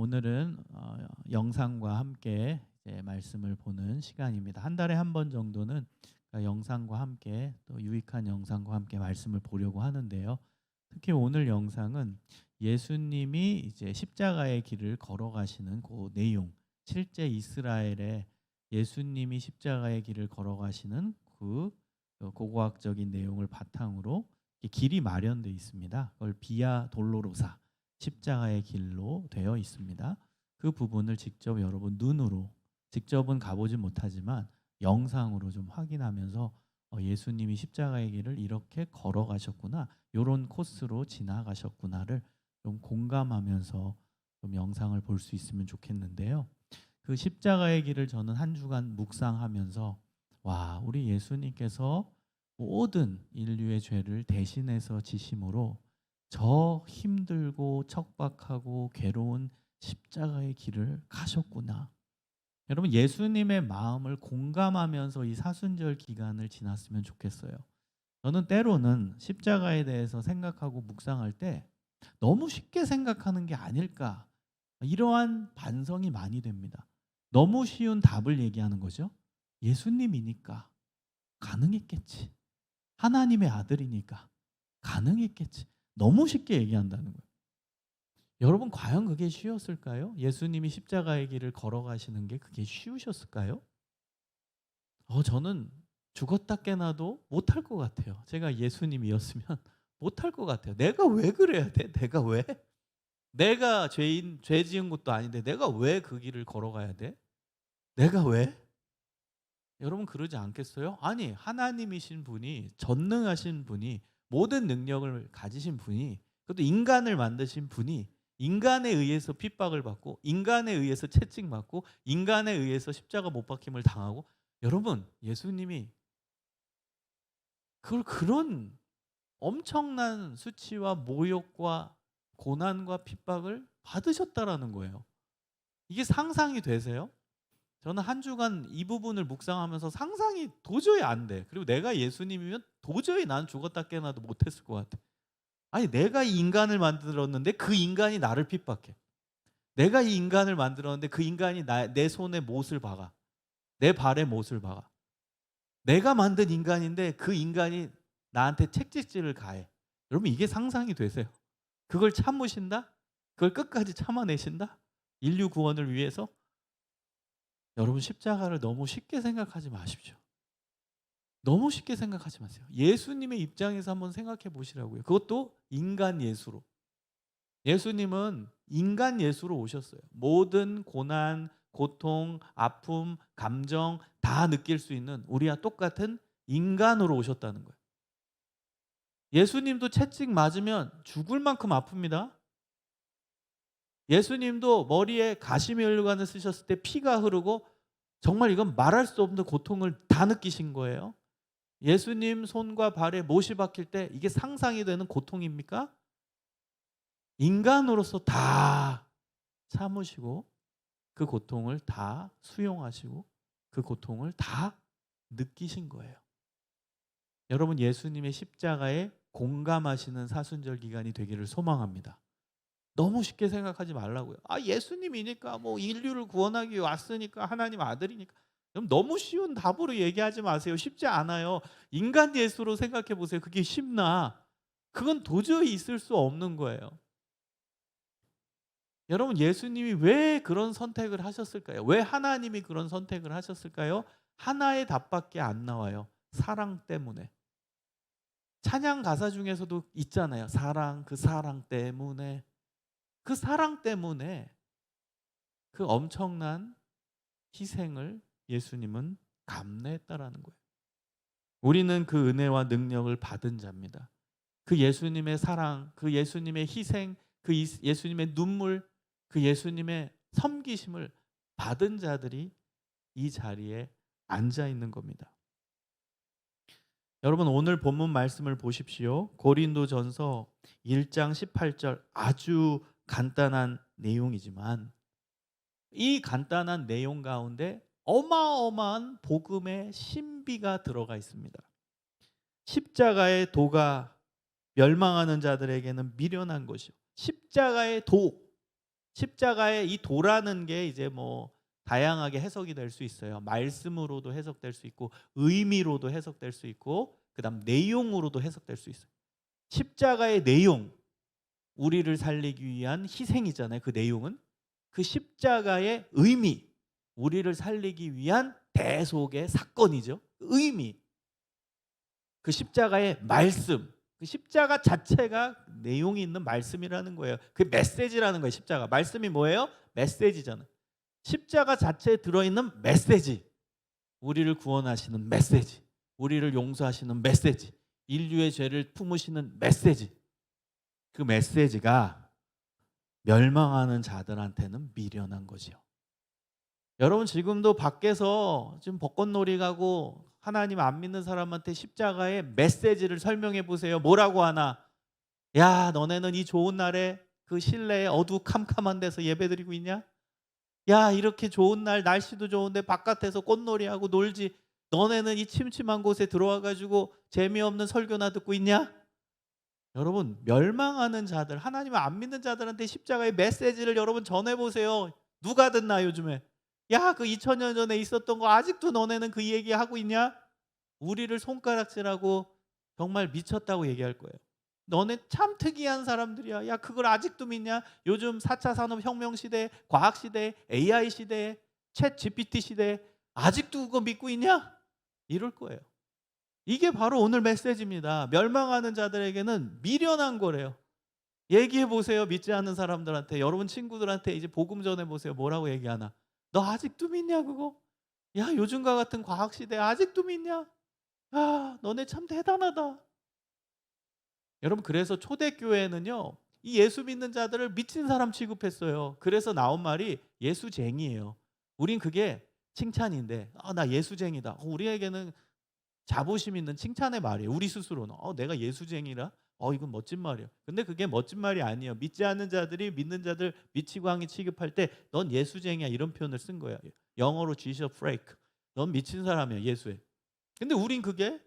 오늘은 영상과 함께 이제 말씀을 보는 시간입니다. 한 달에 한 번 정도는 영상과 함께 또 유익한 영상과 함께 말씀을 보려고 하는데요. 특히 오늘 영상은 예수님이 이제 십자가의 길을 걸어가시는 그 내용, 실제 이스라엘에 예수님이 십자가의 길을 걸어가시는 그 고고학적인 내용을 바탕으로 길이 마련되어 있습니다. 그걸 비아 돌로로사, 십자가의 길로 되어 있습니다. 그 부분을 직접 여러분 눈으로, 직접은 가보지 못하지만 영상으로 좀 확인하면서 예수님이 십자가의 길을 이렇게 걸어가셨구나, 이런 코스로 지나가셨구나를 좀 공감하면서 좀 영상을 볼 수 있으면 좋겠는데요. 그 십자가의 길을 저는 한 주간 묵상하면서 와, 우리 예수님께서 모든 인류의 죄를 대신해서 지심으로 저 힘들고 척박하고 괴로운 십자가의 길을 가셨구나. 여러분, 예수님의 마음을 공감하면서 이 사순절 기간을 지났으면 좋겠어요. 저는 때로는 십자가에 대해서 생각하고 묵상할 때 너무 쉽게 생각하는 게 아닐까, 이러한 반성이 많이 됩니다. 너무 쉬운 답을 얘기하는 거죠. 예수님이니까 가능했겠지. 하나님의 아들이니까 가능했겠지. 너무 쉽게 얘기한다는 거예요. 여러분, 과연 그게 쉬웠을까요? 예수님이 십자가의 길을 걸어가시는 게 그게 쉬우셨을까요? 저는 죽었다 깨나도 못할 것 같아요. 제가 예수님이었으면 못할 것 같아요. 내가 왜 그래야 돼? 내가 왜? 내가 죄 지은 것도 아닌데 내가 왜 그 길을 걸어가야 돼? 내가 왜? 여러분, 그러지 않겠어요? 아니, 하나님이신 분이, 전능하신 분이, 모든 능력을 가지신 분이, 그것도 인간을 만드신 분이 인간에 의해서 핍박을 받고 인간에 의해서 채찍맞고 인간에 의해서 십자가 못 박힘을 당하고, 여러분, 예수님이 그런 엄청난 수치와 모욕과 고난과 핍박을 받으셨다라는 거예요. 이게 상상이 되세요? 저는 한 주간 이 부분을 묵상하면서 상상이 도저히 안 돼. 그리고 내가 예수님이면 도저히 난 죽었다 깨어나도 못했을 것 같아. 아니, 내가 이 인간을 만들었는데 그 인간이 나를 핍박해. 내가 이 인간을 만들었는데 그 인간이 내 손에 못을 박아. 내 발에 못을 박아. 내가 만든 인간인데 그 인간이 나한테 책찍질을 가해. 여러분, 이게 상상이 되세요? 그걸 참으신다? 그걸 끝까지 참아내신다? 인류 구원을 위해서? 여러분, 십자가를 너무 쉽게 생각하지 마십시오. 너무 쉽게 생각하지 마세요. 예수님의 입장에서 한번 생각해 보시라고요. 그것도 인간 예수로. 예수님은 인간 예수로 오셨어요. 모든 고난, 고통, 아픔, 감정 다 느낄 수 있는 우리와 똑같은 인간으로 오셨다는 거예요. 예수님도 채찍 맞으면 죽을 만큼 아픕니다. 예수님도 머리에 가시면류관을 쓰셨을 때 피가 흐르고 정말 이건 말할 수 없는 고통을 다 느끼신 거예요. 예수님 손과 발에 못이 박힐 때 이게 상상이 되는 고통입니까? 인간으로서 다 참으시고 그 고통을 다 수용하시고 그 고통을 다 느끼신 거예요. 여러분, 예수님의 십자가에 공감하시는 사순절 기간이 되기를 소망합니다. 너무 쉽게 생각하지 말라고요. 예수님이니까 뭐 인류를 구원하기 위해 왔으니까 하나님 아들이니까. 너무 쉬운 답으로 얘기하지 마세요. 쉽지 않아요. 인간 예수로 생각해 보세요. 그게 쉽나? 그건 도저히 있을 수 없는 거예요. 여러분, 예수님이 왜 그런 선택을 하셨을까요? 왜 하나님이 그런 선택을 하셨을까요? 하나의 답밖에 안 나와요. 사랑 때문에. 찬양 가사 중에서도 있잖아요. 사랑, 그 사랑 때문에. 그 사랑 때문에 그 엄청난 희생을 예수님은 감내했다라는 거예요. 우리는 그 은혜와 능력을 받은 자입니다. 그 예수님의 사랑, 그 예수님의 희생, 그 예수님의 눈물, 그 예수님의 섬기심을 받은 자들이 이 자리에 앉아 있는 겁니다. 여러분, 오늘 본문 말씀을 보십시오. 고린도전서 1장 18절, 아주 간단한 내용이지만 이 간단한 내용 가운데 어마어마한 복음의 신비가 들어가 있습니다. 십자가의 도가 멸망하는 자들에게는 미련한 것이요, 십자가의 도, 십자가의 이 도라는 게 이제 뭐 다양하게 해석이 될 수 있어요. 말씀으로도 해석될 수 있고 의미로도 해석될 수 있고 그다음 내용으로도 해석될 수 있어요. 십자가의 내용, 우리를 살리기 위한 희생이잖아요. 그 내용은 그 십자가의 의미, 우리를 살리기 위한 대속의 사건이죠. 의미, 그 십자가의 말씀, 그 십자가 자체가 내용이 있는 말씀이라는 거예요. 그 메시지라는 거예요. 십자가 말씀이 뭐예요? 메시지잖아요. 십자가 자체에 들어있는 메시지, 우리를 구원하시는 메시지, 우리를 용서하시는 메시지, 인류의 죄를 품으시는 메시지. 그 메시지가 멸망하는 자들한테는 미련한 거죠. 여러분 지금도 밖에서 지금 벚꽃놀이 가고 하나님 안 믿는 사람한테 십자가의 메시지를 설명해 보세요. 뭐라고 하나? 야, 너네는 이 좋은 날에 그 실내에 어두컴컴한 데서 예배드리고 있냐? 야, 이렇게 좋은 날 날씨도 좋은데 바깥에서 꽃놀이하고 놀지, 너네는 이 침침한 곳에 들어와 가지고 재미없는 설교나 듣고 있냐? 여러분 멸망하는 자들, 하나님을 안 믿는 자들한테 십자가의 메시지를 여러분 전해보세요. 누가 듣나 요즘에? 야, 그 2000년 전에 있었던 거 아직도 너네는 그 얘기하고 있냐? 우리를 손가락질하고 정말 미쳤다고 얘기할 거예요. 너네 참 특이한 사람들이야. 야, 그걸 아직도 믿냐? 요즘 4차 산업혁명 시대, 과학 시대, AI 시대, 챗 GPT 시대 아직도 그거 믿고 있냐? 이럴 거예요. 이게 바로 오늘 메시지입니다. 멸망하는 자들에게는 미련한 거래요. 얘기해 보세요. 믿지 않는 사람들한테, 여러분 친구들한테 이제 복음 전해 보세요. 뭐라고 얘기하나? 너 아직도 믿냐 그거? 야, 요즘과 같은 과학 시대에 아직도 믿냐? 아, 너네 참 대단하다. 여러분 그래서 초대교회는요, 이 예수 믿는 자들을 미친 사람 취급했어요. 그래서 나온 말이 예수쟁이에요. 우린 그게 칭찬인데, 아, 나 예수쟁이다. 우리에게는 자부심 있는 칭찬의 말이에요. 우리 스스로는 내가 예수쟁이라? 이건 멋진 말이야. 근데 그게 멋진 말이 아니에요. 믿지 않는 자들이 믿는 자들 미치광이 취급할 때 넌 예수쟁이야 이런 표현을 쓴 거야. 영어로 Jesus freak. 넌 미친 사람이야 예수에. 근데 우린 그게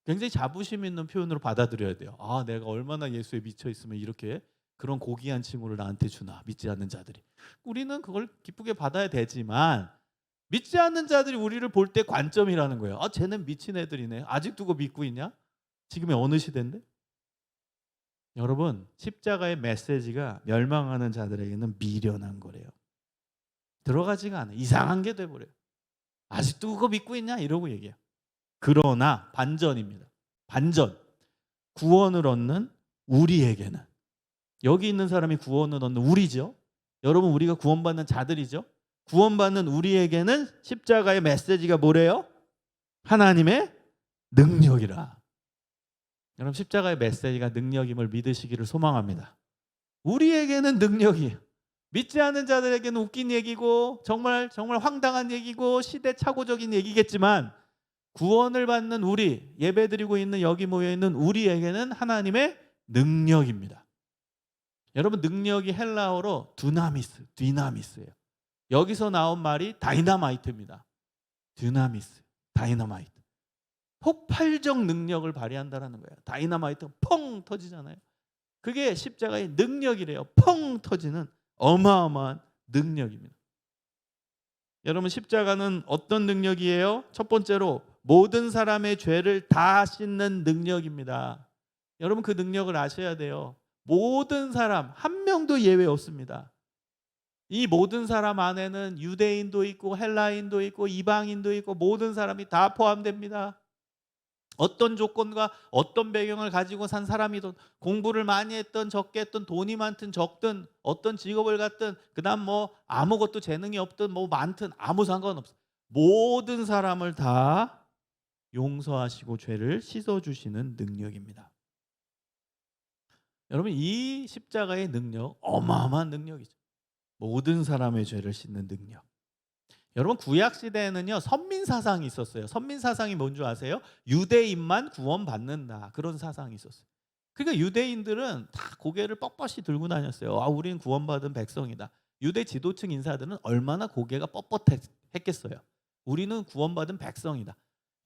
굉장히 자부심 있는 표현으로 받아들여야 돼요. 아, 내가 얼마나 예수에 미쳐 있으면 이렇게 그런 고귀한 칭호를 나한테 주나, 믿지 않는 자들이. 우리는 그걸 기쁘게 받아야 되지만 믿지 않는 자들이 우리를 볼 때 관점이라는 거예요. 아, 쟤는 미친 애들이네. 아직도 그거 믿고 있냐? 지금의 어느 시대인데? 여러분, 십자가의 메시지가 멸망하는 자들에게는 미련한 거래요. 들어가지가 않아요. 이상한 게 돼버려요. 아직도 그거 믿고 있냐? 이러고 얘기해요. 그러나 반전입니다. 반전. 구원을 얻는 우리에게는, 여기 있는 사람이 구원을 얻는 우리죠. 여러분 우리가 구원받는 자들이죠. 구원받는 우리에게는 십자가의 메시지가 뭐래요? 하나님의 능력이라. 여러분 십자가의 메시지가 능력임을 믿으시기를 소망합니다. 우리에게는 능력이에요. 믿지 않는 자들에게는 웃긴 얘기고 정말 황당한 얘기고 시대착오적인 얘기겠지만, 구원을 받는 우리, 예배드리고 있는 여기 모여있는 우리에게는 하나님의 능력입니다. 여러분 능력이 헬라어로 디나미스예요. 여기서 나온 말이 다이너마이트입니다. 디나미스, 다이너마이트. 폭발적 능력을 발휘한다는 거예요. 다이너마이트가 펑 터지잖아요. 그게 십자가의 능력이래요. 펑 터지는 어마어마한 능력입니다. 여러분 십자가는 어떤 능력이에요? 첫 번째로 모든 사람의 죄를 다 씻는 능력입니다. 여러분 그 능력을 아셔야 돼요. 모든 사람 한 명도 예외 없습니다. 이 모든 사람 안에는 유대인도 있고 헬라인도 있고 이방인도 있고 모든 사람이 다 포함됩니다. 어떤 조건과 어떤 배경을 가지고 산 사람이든, 공부를 많이 했든 적게 했든, 돈이 많든 적든, 어떤 직업을 갖든, 그다음 뭐 아무것도 재능이 없든 뭐 많든 아무 상관없어요. 모든 사람을 다 용서하시고 죄를 씻어주시는 능력입니다. 여러분 이 십자가의 능력 어마어마한 능력이죠. 모든 사람의 죄를 씻는 능력. 여러분 구약 시대에는요 선민 사상이 있었어요. 선민 사상이 뭔지 아세요? 유대인만 구원받는다, 그런 사상이 있었어요. 그러니까 유대인들은 다 고개를 뻣뻣이 들고 다녔어요. 아, 우리는 구원받은 백성이다. 유대 지도층 인사들은 얼마나 고개가 뻣뻣했겠어요. 우리는 구원받은 백성이다.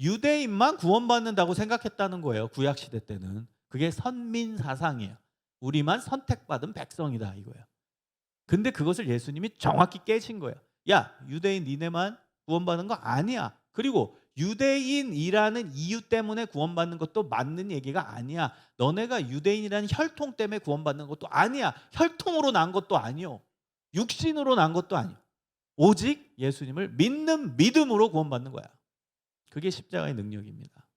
유대인만 구원받는다고 생각했다는 거예요. 구약 시대 때는. 그게 선민 사상이에요. 우리만 선택받은 백성이다 이거예요. 근데 그것을 예수님이 정확히 깨신 거예요. 야, 유대인 니네만 구원받는 거 아니야. 그리고 유대인이라는 이유 때문에 구원받는 것도 맞는 얘기가 아니야. 너네가 유대인이라는 혈통 때문에 구원받는 것도 아니야. 혈통으로 난 것도 아니요. 육신으로 난 것도 아니요. 오직 예수님을 믿는 믿음으로 구원받는 거야. 그게 십자가의 능력입니다.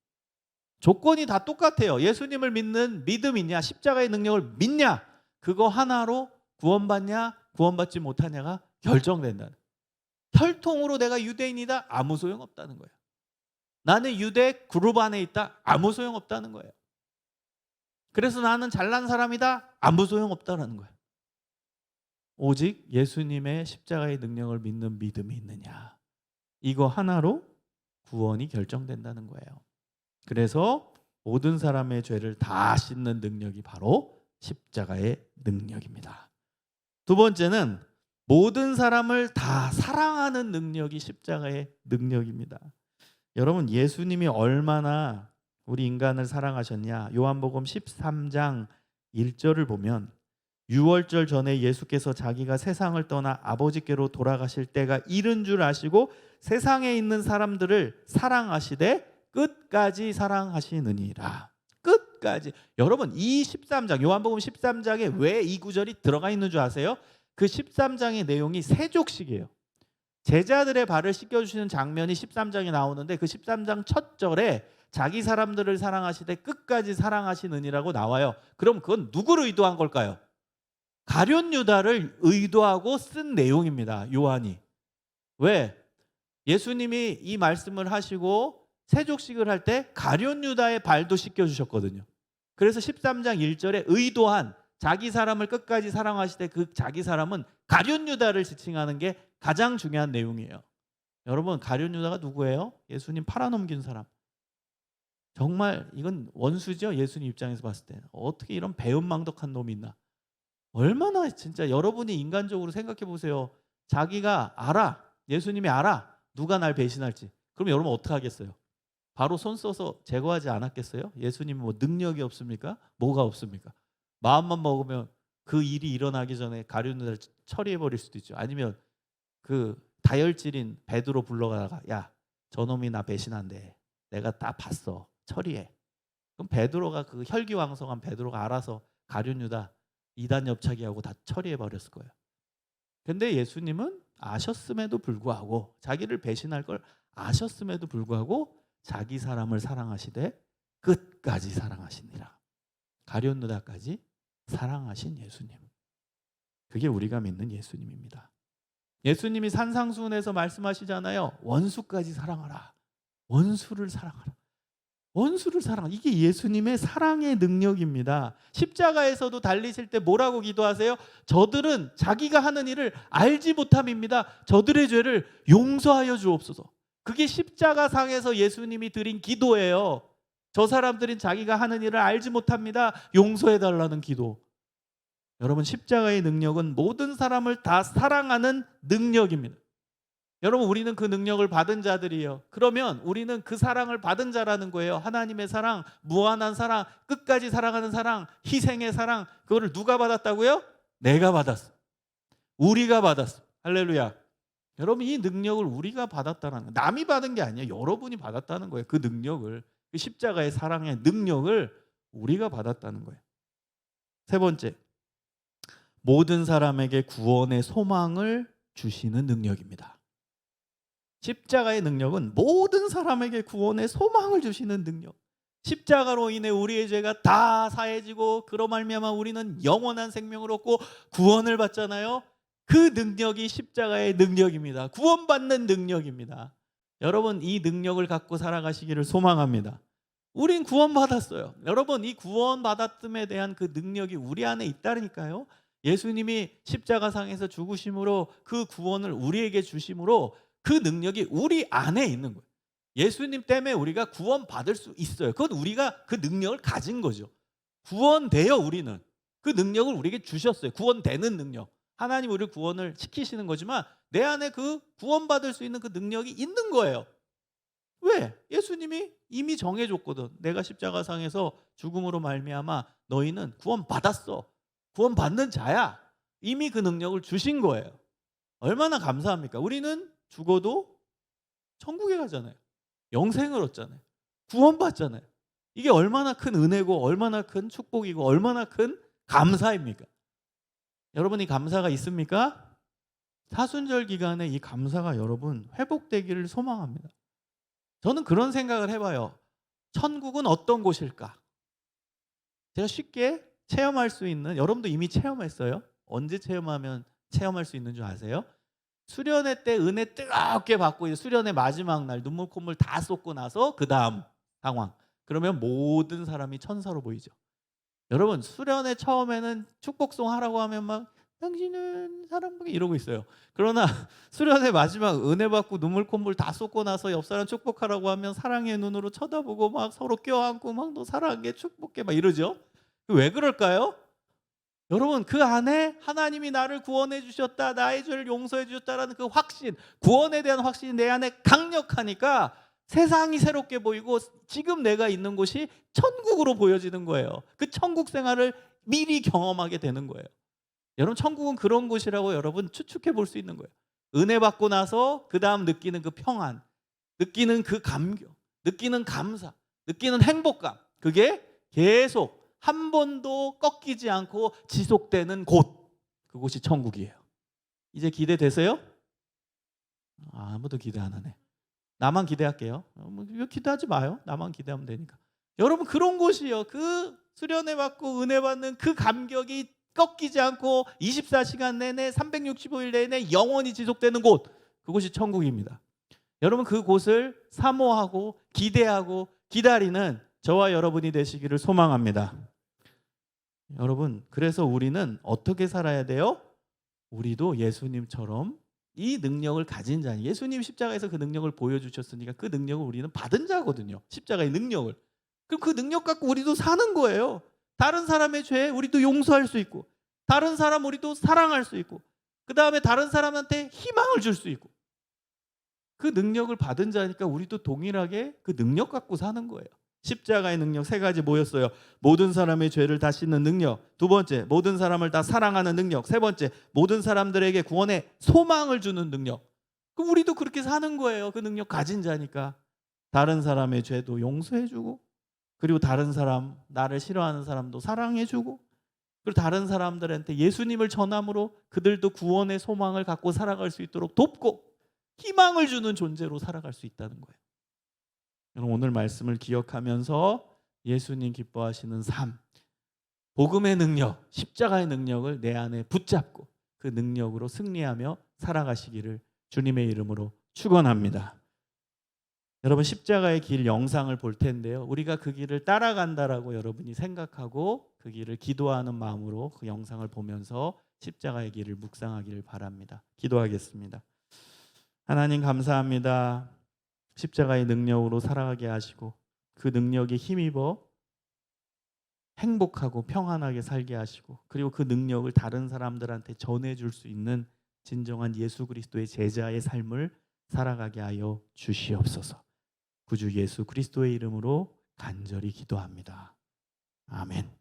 조건이 다 똑같아요. 예수님을 믿는 믿음이냐, 십자가의 능력을 믿냐, 그거 하나로 구원받냐, 구원받지 못하냐가 결정된다. 혈통으로 내가 유대인이다, 아무 소용없다는 거예요. 나는 유대 그룹 안에 있다, 아무 소용없다는 거예요. 그래서 나는 잘난 사람이다, 아무 소용없다는 거예요. 오직 예수님의 십자가의 능력을 믿는 믿음이 있느냐, 이거 하나로 구원이 결정된다는 거예요. 그래서 모든 사람의 죄를 다 씻는 능력이 바로 십자가의 능력입니다. 두 번째는 모든 사람을 다 사랑하는 능력이 십자가의 능력입니다. 여러분, 예수님이 얼마나 우리 인간을 사랑하셨냐? 요한복음 13장 1절을 보면 유월절 전에 예수께서 자기가 세상을 떠나 아버지께로 돌아가실 때가 이른 줄 아시고 세상에 있는 사람들을 사랑하시되 끝까지 사랑하시느니라. 끝까지. 여러분, 이 13장 요한복음 13장에 왜 이 구절이 들어가 있는 줄 아세요? 그 13장의 내용이 세족식이에요. 제자들의 발을 씻겨주시는 장면이 13장에 나오는데 그 13장 첫 절에 자기 사람들을 사랑하시되 끝까지 사랑하시느니라고 나와요. 그럼 그건 누구를 의도한 걸까요? 가룟 유다를 의도하고 쓴 내용입니다. 요한이. 왜? 예수님이 이 말씀을 하시고 세족식을 할 때 가룟 유다의 발도 씻겨주셨거든요. 그래서 13장 1절에 의도한 자기 사람을 끝까지 사랑하시되 그 자기 사람은 가룟 유다를 지칭하는 게 가장 중요한 내용이에요. 여러분, 가룟 유다가 누구예요? 예수님 팔아넘긴 사람. 정말 이건 원수죠. 예수님 입장에서 봤을 때 어떻게 이런 배은망덕한 놈이 있나. 얼마나 진짜 여러분이 인간적으로 생각해 보세요. 자기가 알아. 예수님이 알아. 누가 날 배신할지. 그럼 여러분 어떻게 하겠어요? 바로 손 써서 제거하지 않았겠어요? 예수님은 뭐 능력이 없습니까? 뭐가 없습니까? 마음만 먹으면 그 일이 일어나기 전에 가룟 유다를 처리해 버릴 수도 있죠. 아니면 그 다혈질인 베드로 불러가다가 야, 저놈이 나 배신한대. 내가 다 봤어. 처리해. 그럼 베드로가 그 혈기왕성한 베드로가 알아서 가룟 유다 이단 옆차기하고 다 처리해 버렸을 거예요. 근데 예수님은 아셨음에도 불구하고 자기를 배신할 걸 아셨음에도 불구하고 자기 사람을 사랑하시되 끝까지 사랑하시니라. 가룟 유다까지 사랑하신 예수님. 그게 우리가 믿는 예수님입니다. 예수님이 산상수훈에서 말씀하시잖아요. 원수까지 사랑하라. 원수를 사랑하라. 원수를 사랑하라. 이게 예수님의 사랑의 능력입니다. 십자가에서도 달리실 때 뭐라고 기도하세요? 저들은 자기가 하는 일을 알지 못함입니다. 저들의 죄를 용서하여 주옵소서. 그게 십자가상에서 예수님이 드린 기도예요. 저 사람들은 자기가 하는 일을 알지 못합니다. 용서해 달라는 기도. 여러분, 십자가의 능력은 모든 사람을 다 사랑하는 능력입니다. 여러분, 우리는 그 능력을 받은 자들이에요. 그러면 우리는 그 사랑을 받은 자라는 거예요. 하나님의 사랑, 무한한 사랑, 끝까지 사랑하는 사랑, 희생의 사랑, 그거를 누가 받았다고요? 내가 받았어. 우리가 받았어. 할렐루야. 여러분, 이 능력을 우리가 받았다는 거예요. 남이 받은 게 아니에요. 여러분이 받았다는 거예요. 그 능력을, 그 십자가의 사랑의 능력을 우리가 받았다는 거예요. 세 번째, 모든 사람에게 구원의 소망을 주시는 능력입니다. 십자가의 능력은 모든 사람에게 구원의 소망을 주시는 능력. 십자가로 인해 우리의 죄가 다 사해지고 그로 말미암아 우리는 영원한 생명을 얻고 구원을 받잖아요. 그 능력이 십자가의 능력입니다. 구원받는 능력입니다. 여러분, 이 능력을 갖고 살아가시기를 소망합니다. 우린 구원받았어요. 여러분, 이 구원받았음에 대한 그 능력이 우리 안에 있다니까요. 예수님이 십자가상에서 죽으심으로 그 구원을 우리에게 주심으로 그 능력이 우리 안에 있는 거예요. 예수님 때문에 우리가 구원받을 수 있어요. 그건 우리가 그 능력을 가진 거죠. 구원돼요. 우리는 그 능력을 우리에게 주셨어요. 구원되는 능력. 하나님 우리를 구원을 시키시는 거지만 내 안에 그 구원받을 수 있는 그 능력이 있는 거예요. 왜? 예수님이 이미 정해줬거든. 내가 십자가상에서 죽음으로 말미암아 너희는 구원받았어. 구원받는 자야. 이미 그 능력을 주신 거예요. 얼마나 감사합니까? 우리는 죽어도 천국에 가잖아요. 영생을 얻잖아요. 구원받잖아요. 이게 얼마나 큰 은혜고 얼마나 큰 축복이고 얼마나 큰 감사입니까? 여러분 이 감사가 있습니까? 사순절 기간에 이 감사가 여러분 회복되기를 소망합니다. 저는 그런 생각을 해봐요. 천국은 어떤 곳일까? 제가 쉽게 체험할 수 있는, 여러분도 이미 체험했어요? 언제 체험할 수 있는 줄 아세요? 수련회 때 은혜 뜨겁게 받고 이제 수련회 마지막 날 눈물 콧물 다 쏟고 나서 그 다음 상황, 그러면 모든 사람이 천사로 보이죠. 여러분 수련회 처음에는 축복송 하라고 하면 막 당신은 사랑받게 이러고 있어요. 그러나 수련회 마지막 은혜 받고 눈물 콧물 다 쏟고 나서 옆 사람 축복하라고 하면 사랑의 눈으로 쳐다보고 막 서로 껴안고 막 너 사랑해 축복해 막 이러죠. 왜 그럴까요? 여러분 그 안에 하나님이 나를 구원해 주셨다, 나의 죄를 용서해 주셨다라는 그 확신, 구원에 대한 확신이 내 안에 강력하니까 세상이 새롭게 보이고 지금 내가 있는 곳이 천국으로 보여지는 거예요. 그 천국 생활을 미리 경험하게 되는 거예요. 여러분 천국은 그런 곳이라고 여러분 추측해 볼 수 있는 거예요. 은혜 받고 나서 그 다음 느끼는 그 평안, 느끼는 그 감격, 느끼는 감사, 느끼는 행복감, 그게 계속 한 번도 꺾이지 않고 지속되는 곳, 그곳이 천국이에요. 이제 기대되세요? 아무도 기대 안 하네. 나만 기대할게요. 이거 기대하지 마요. 나만 기대하면 되니까. 여러분 그런 곳이요. 그 수련회 받고 은혜 받는 그 감격이 꺾이지 않고 24시간 내내 365일 내내 영원히 지속되는 곳, 그곳이 천국입니다. 여러분 그곳을 사모하고 기대하고 기다리는 저와 여러분이 되시기를 소망합니다. 여러분 그래서 우리는 어떻게 살아야 돼요? 우리도 예수님처럼 이 능력을 가진 자니, 예수님 십자가에서 그 능력을 보여주셨으니까 그 능력을 우리는 받은 자거든요. 십자가의 능력을. 그럼 그 능력 갖고 우리도 사는 거예요. 다른 사람의 죄 우리도 용서할 수 있고, 다른 사람 우리도 사랑할 수 있고, 그 다음에 다른 사람한테 희망을 줄 수 있고, 그 능력을 받은 자니까 우리도 동일하게 그 능력 갖고 사는 거예요. 십자가의 능력 세 가지 모였어요. 모든 사람의 죄를 다 씻는 능력, 두 번째 모든 사람을 다 사랑하는 능력, 세 번째 모든 사람들에게 구원의 소망을 주는 능력. 그럼 우리도 그렇게 사는 거예요. 그 능력 가진 자니까. 다른 사람의 죄도 용서해주고, 그리고 다른 사람, 나를 싫어하는 사람도 사랑해주고, 그리고 다른 사람들한테 예수님을 전함으로 그들도 구원의 소망을 갖고 살아갈 수 있도록 돕고 희망을 주는 존재로 살아갈 수 있다는 거예요. 여러분 오늘 말씀을 기억하면서 예수님 기뻐하시는 삶, 복음의 능력, 십자가의 능력을 내 안에 붙잡고 그 능력으로 승리하며 살아가시기를 주님의 이름으로 축원합니다. 여러분 십자가의 길 영상을 볼 텐데요. 우리가 그 길을 따라간다라고 여러분이 생각하고 그 길을 기도하는 마음으로 그 영상을 보면서 십자가의 길을 묵상하기를 바랍니다. 기도하겠습니다. 하나님 감사합니다. 십자가의 능력으로 살아가게 하시고 그 능력에 힘입어 행복하고 평안하게 살게 하시고, 그리고 그 능력을 다른 사람들한테 전해줄 수 있는 진정한 예수 그리스도의 제자의 삶을 살아가게 하여 주시옵소서. 구주 예수 그리스도의 이름으로 간절히 기도합니다. 아멘.